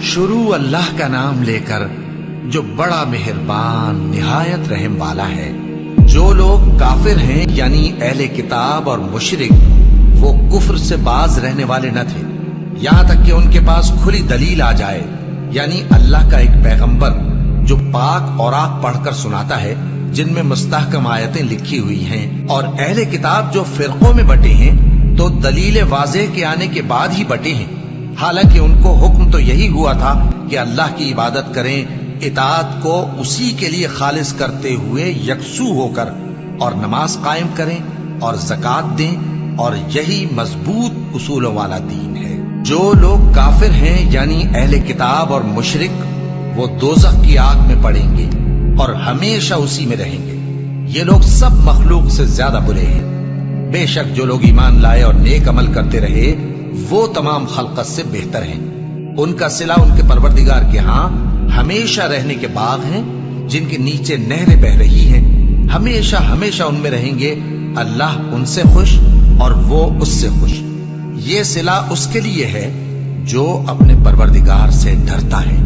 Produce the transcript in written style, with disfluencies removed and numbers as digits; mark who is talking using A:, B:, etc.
A: شروع اللہ کا نام لے کر جو بڑا مہربان نہایت رحم والا ہے۔ جو لوگ کافر ہیں یعنی اہل کتاب اور مشرک، وہ کفر سے باز رہنے والے نہ تھے یہاں تک کہ ان کے پاس کھلی دلیل آ جائے، یعنی اللہ کا ایک پیغمبر جو پاک اوراق پڑھ کر سناتا ہے جن میں مستحکم آیتیں لکھی ہوئی ہیں، اور اہل کتاب جو فرقوں میں بٹے ہیں تو دلیل واضح کے آنے کے بعد ہی بٹے ہیں، حالانکہ ان کو حکم تو یہی ہوا تھا کہ اللہ کی عبادت کریں، اطاعت کو اسی کے لیے خالص کرتے ہوئے یکسو ہو کر، اور نماز قائم کریں اور زکوٰۃ دیں، اور یہی مضبوط اصولوں والا دین ہے۔ جو لوگ کافر ہیں یعنی اہل کتاب اور مشرک، وہ دوزخ کی آگ میں پڑیں گے اور ہمیشہ اسی میں رہیں گے۔ یہ لوگ سب مخلوق سے زیادہ برے ہیں۔ بے شک جو لوگ ایمان لائے اور نیک عمل کرتے رہے وہ تمام خلقت سے بہتر ہیں۔ ان کا صلہ ان کے پروردگار کے ہاں ہمیشہ رہنے کے باغ ہیں جن کے نیچے نہریں بہ رہی ہیں، ہمیشہ ہمیشہ ان میں رہیں گے۔ اللہ ان سے خوش اور وہ اس سے خوش۔ یہ صلہ اس کے لیے ہے جو اپنے پروردگار سے ڈرتا ہے۔